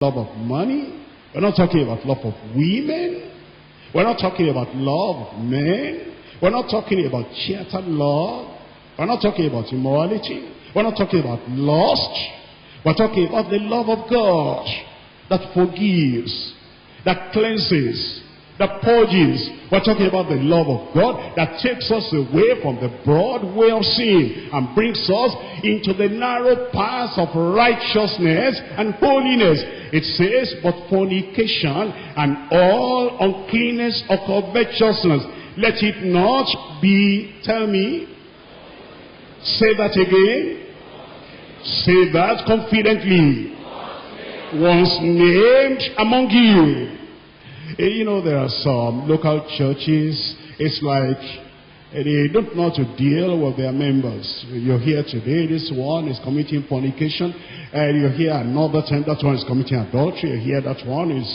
love of money. We're not talking about love of women. We're not talking about love of men. We're not talking about theater love. We're not talking about immorality. We're not talking about lust. We're talking about the love of God that forgives, that cleanses, that purges. We're talking about the love of God that takes us away from the broad way of sin and brings us into the narrow paths of righteousness and holiness. It says, but fornication and all uncleanness or covetousness, let it not be, tell me, say that again, say that confidently, once named among you. You know, there are some local churches, it's like they don't know how to deal with their members. You're here today, this one is committing fornication, and you hear another time, that one is committing adultery, you hear that one is,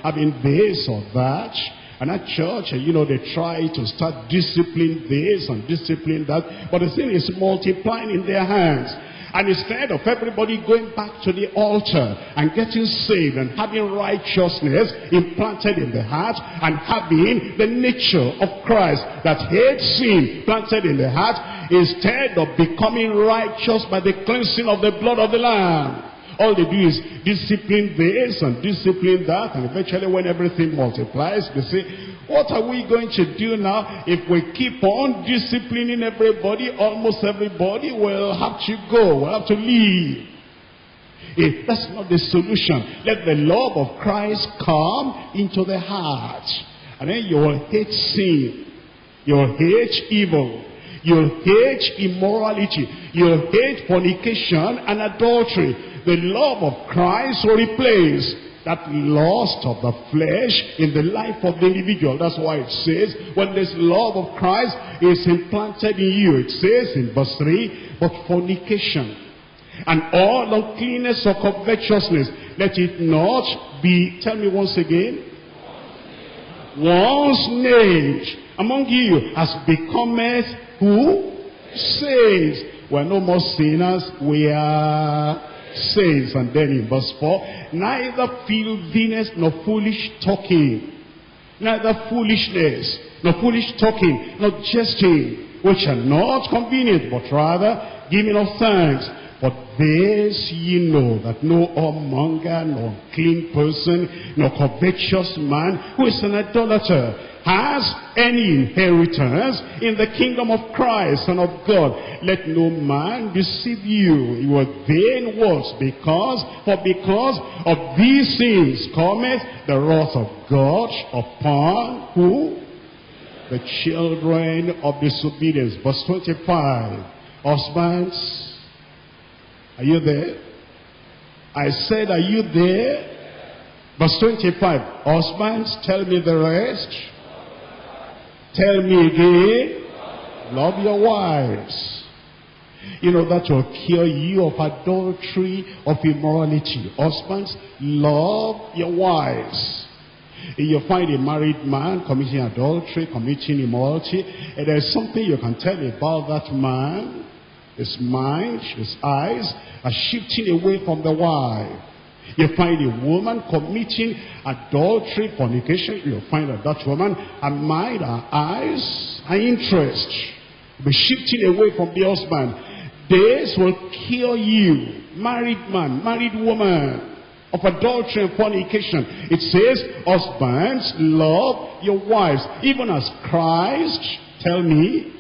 having this or that. And at church, they try to start disciplining this and disciplining that, but the thing is multiplying in their hands. And instead of everybody going back to the altar and getting saved and having righteousness implanted in the heart and having the nature of Christ that hates sin planted in the heart, instead of becoming righteous by the cleansing of the blood of the Lamb, all they do is discipline this and discipline that, and eventually when everything multiplies, they say, what are we going to do now? If we keep on disciplining everybody, almost everybody will have to go, will have to leave. That's not the solution. Let the love of Christ come into the heart, and then you will hate sin, you'll hate evil, you'll hate immorality, you'll hate fornication and adultery. The love of Christ will replace that lust of the flesh in the life of the individual. That's why it says, when this love of Christ is implanted in you, it says in verse 3, but fornication and all uncleanness or covetousness, let it not be, tell me once again, once named among you, as becometh who? Says. We're no more sinners, we are saints. And then in verse 4, neither filthiness nor foolish talking, neither foolishness nor foolish talking, nor jesting, which are not convenient, but rather giving of thanks. But this ye know, that no whoremonger, nor unclean person, nor covetous man, who is an idolater, has any inheritance in the kingdom of Christ and of God. Let no man deceive you with vain words, because of these things cometh the wrath of God upon who? The children of disobedience. Verse 25. Husbands, are you there? I said, are you there? Verse 25. Husbands, tell me the rest. Tell me again. Love your wives. That will cure you of adultery, of immorality. Husbands, love your wives. If you find a married man committing adultery, committing immorality, and there's something you can tell about that man. His mind, his eyes are shifting away from the wife. You find a woman committing adultery, fornication, you'll find that woman, her mind, her eyes, her interest will be shifting away from the husband. This will cure you, married man, married woman, of adultery and fornication. It says, husbands, love your wives, even as Christ, tell me,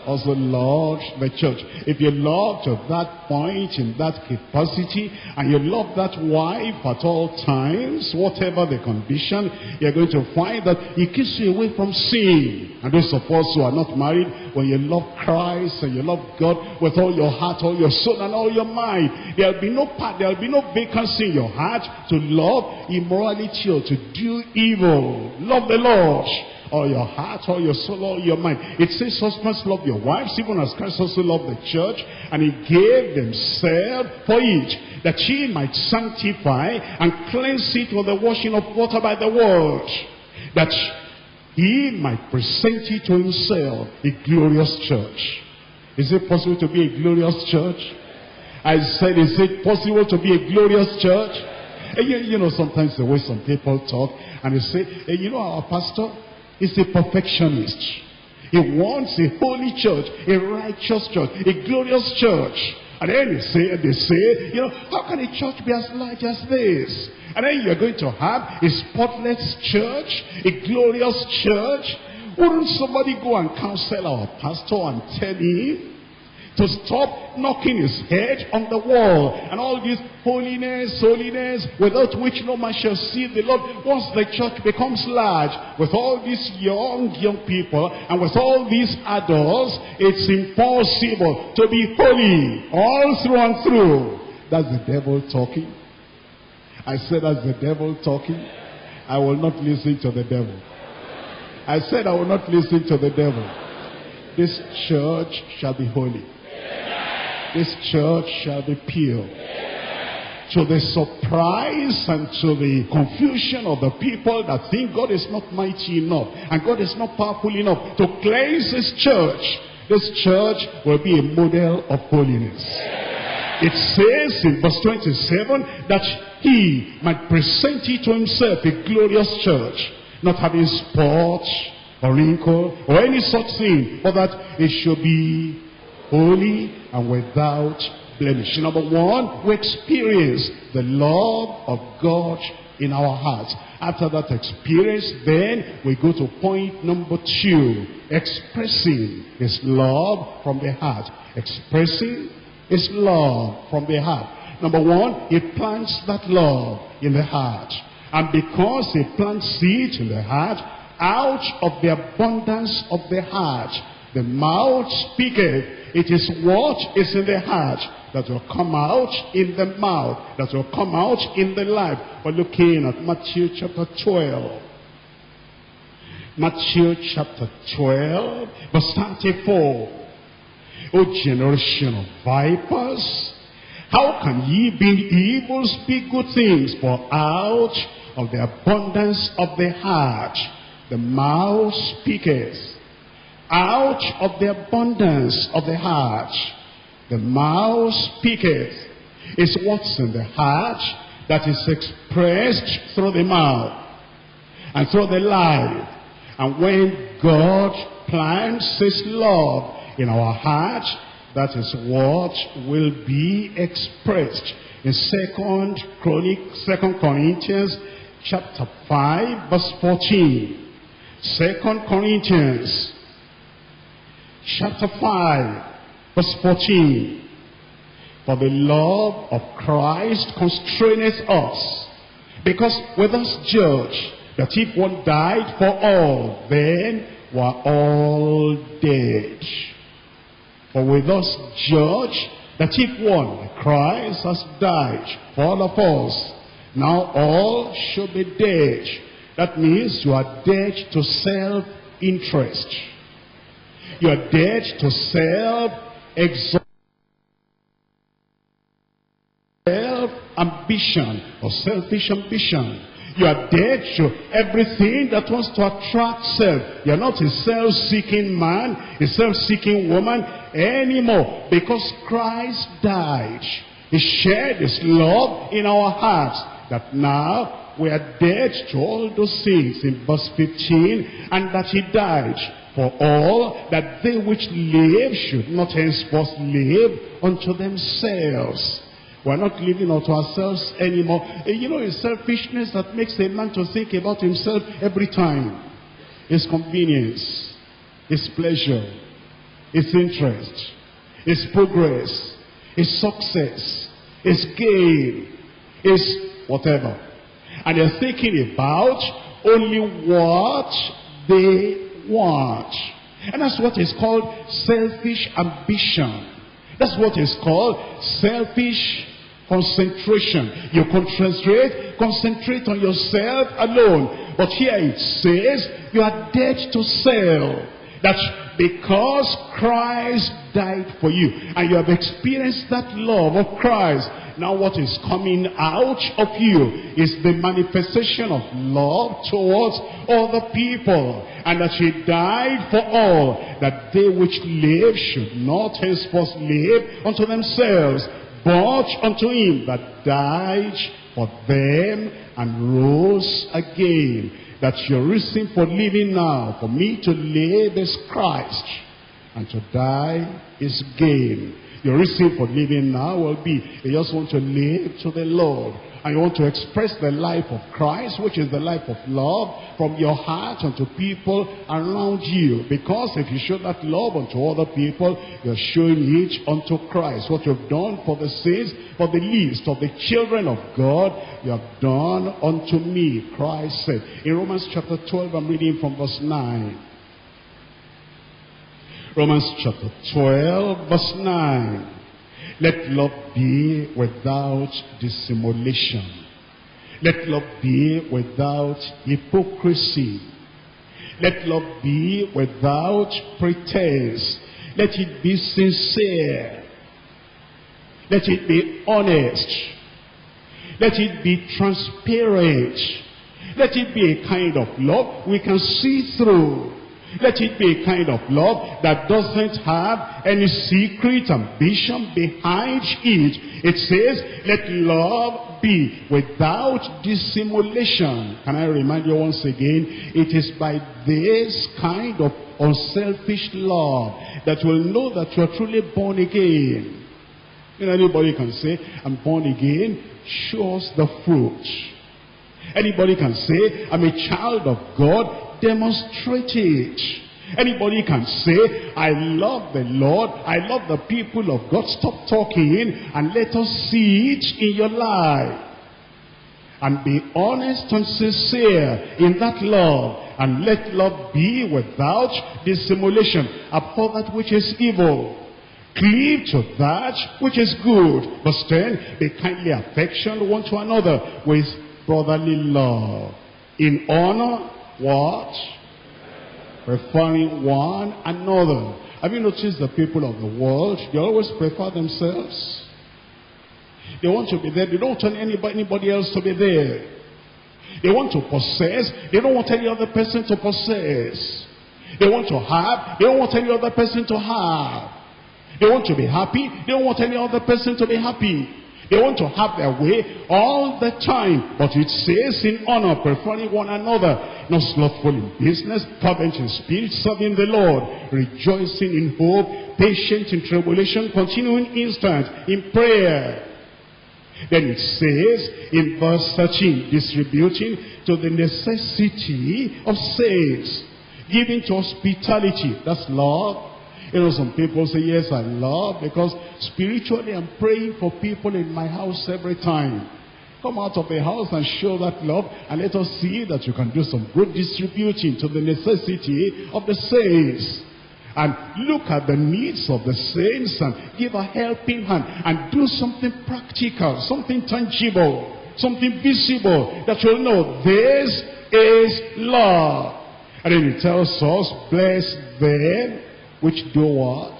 also love the church. If you love to that point, in that capacity, and you love that wife at all times, whatever the condition, you're going to find that it keeps you away from sin. And those of us who are not married, when you love Christ and you love God with all your heart, all your soul, and all your mind, there'll be no vacancy in your heart to love immorality or to do evil. Love the Lord. All your heart, all your soul, all your mind. It says, husbands, love your wives, even as Christ also loved the church, and he gave himself for it, that he might sanctify and cleanse it with the washing of water by the word, that he might present it to himself, a glorious church. Is it possible to be a glorious church? I said, is it possible to be a glorious church? You know, sometimes the way some people talk, and they say, you know, our pastor is a perfectionist. He wants a holy church, a righteous church, a glorious church. And then they say, you know, how can a church be as large as this? And then you're going to have a spotless church, a glorious church. Wouldn't somebody go and counsel our pastor and tell him to stop knocking his head on the wall and all this holiness, without which no man shall see the Lord? Once the church becomes large, with all these young people and with all these adults, it's impossible to be holy all through and through. That's the devil talking. I said that's the devil talking. I will not listen to the devil. I said I will not listen to the devil. This church shall be holy. This church shall be pure. To the surprise and to the confusion of the people that think God is not mighty enough and God is not powerful enough to cleanse this church will be a model of holiness. It says in verse 27 that he might present it to himself a glorious church, not having spot or wrinkle or any such thing, but that it should be holy and without blemish. Number one, we experience the love of God in our hearts. After that experience, then we go to point number two, expressing his love from the heart. Expressing his love from the heart. Number one, he plants that love in the heart. And because he plants it in the heart, out of the abundance of the heart, the mouth speaketh. It is what is in the heart that will come out in the mouth, that will come out in the life. We're looking at Matthew chapter 12. Matthew chapter 12, verse 34. O generation of vipers, how can ye being evil speak good things? For out of the abundance of the heart, the mouth speaketh. Out of the abundance of the heart, the mouth speaketh. It's what's in the heart that is expressed through the mouth and through the life. And when God plants his love in our heart, that is what will be expressed. In 2 Corinthians chapter 5 verse 14. 2 Corinthians chapter 5 verse 14. For the love of Christ constraineth us, because we thus judge that if one died for all, then were all dead. For we thus judge that if one, Christ, has died for all of us, now all should be dead. That means you are dead to self-interest. You are dead to self-exaltation, self-ambition or selfish ambition. You are dead to everything that wants to attract self. You are not a self-seeking man, a self-seeking woman anymore, because Christ died. He shared his love in our hearts, that now we are dead to all those things in verse 15, and that he died for all, that they which live should not henceforth live unto themselves. We're not living unto ourselves anymore. You know, it's selfishness that makes a man to think about himself every time. His convenience, his pleasure, his interest, his progress, his success, his gain, his whatever. And they're thinking about only what they want. And that's what is called selfish ambition. That's what is called selfish concentration. You concentrate on yourself alone. But here it says you are dead to self. That because Christ died for you and you have experienced that love of Christ, now what is coming out of you is the manifestation of love towards other people. And that he died for all, that they which live should not henceforth live unto themselves, but unto him that died for them and rose again. That your reason for living now, for me to live is Christ, and to die is gain. Your reason for living now will be, you just want to live to the Lord, and you want to express the life of Christ, which is the life of love, from your heart unto people around you. Because if you show that love unto other people, you're showing it unto Christ. What you've done for the saints, for the least of the children of God, you have done unto me, Christ said. In Romans chapter 12, I'm reading from verse 9. Romans chapter 12, verse 9. Let love be without dissimulation. Let love be without hypocrisy. Let love be without pretense. Let it be sincere. Let it be honest. Let it be transparent. Let it be a kind of love we can see through. Let it be a kind of love that doesn't have any secret ambition behind it. It says, let love be without dissimulation. Can I remind you once again, it is by this kind of unselfish love that we'll know that you're truly born again. You know, anybody can say, I'm born again, show us the fruit. Anybody can say, I'm a child of God, demonstrate it. Anybody can say, I love the Lord, I love the people of God. Stop talking and let us see it in your life. And be honest and sincere in that love. And let love be without dissimulation. Abhor that which is evil. Cleave to that which is good. Verse 10, be kindly affectioned one to another with brotherly love. In honor, what? Preferring one another. Have you noticed the people of the world? They always prefer themselves. They want to be there. They don't want anybody else to be there. They want to possess. They don't want any other person to possess. They want to have. They don't want any other person to have. They want to be happy. They don't want any other person to be happy. They want to have their way all the time. But it says in honor, preferring one another, not slothful in business, fervent in spirit, serving the Lord, rejoicing in hope, patient in tribulation, continuing instant in prayer. Then it says in verse 13, distributing to the necessity of saints, giving to hospitality. That's love. You know, some people say, yes, I love, because spiritually I'm praying for people in my house every time. Come out of the house and show that love, and let us see that you can do some good distributing to the necessity of the saints. And look at the needs of the saints and give a helping hand and do something practical, something tangible, something visible that you'll know this is love. And then he tells us, bless them which do what?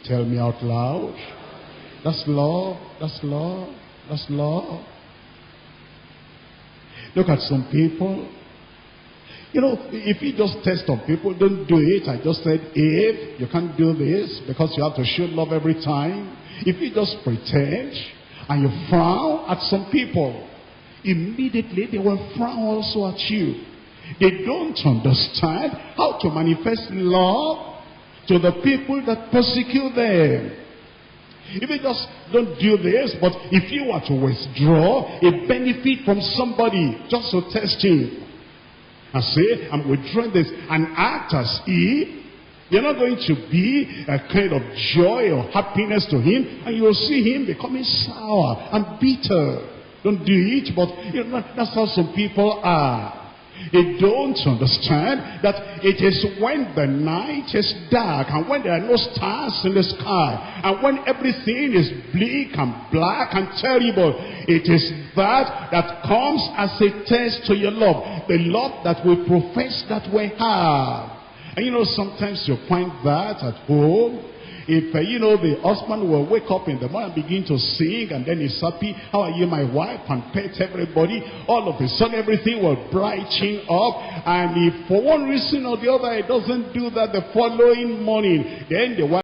Tell me out loud. That's love, that's love, that's love. Look at some people. You know, if you just test on people, don't do it. I just said, if you can't do this because you have to show love every time. If you just pretend and you frown at some people, immediately they will frown also at you. They don't understand how to manifest love to the people that persecute them. If you just don't do this, but if you were to withdraw a benefit from somebody just to test him and say, I'm withdrawing this, and act as if you're not going to be a kind of joy or happiness to him, and you will see him becoming sour and bitter. Don't do it, but you know, that's how some people are. They don't understand that it is when the night is dark and when there are no stars in the sky and when everything is bleak and black and terrible, it is that comes as a test to your love. The love that we profess that we have. And you know, sometimes you find that at home. If, you know, the husband will wake up in the morning and begin to sing, and then he's happy, how are you, my wife, and pet everybody, all of a sudden everything will brighten up. And if for one reason or the other he doesn't do that the following morning, then the wife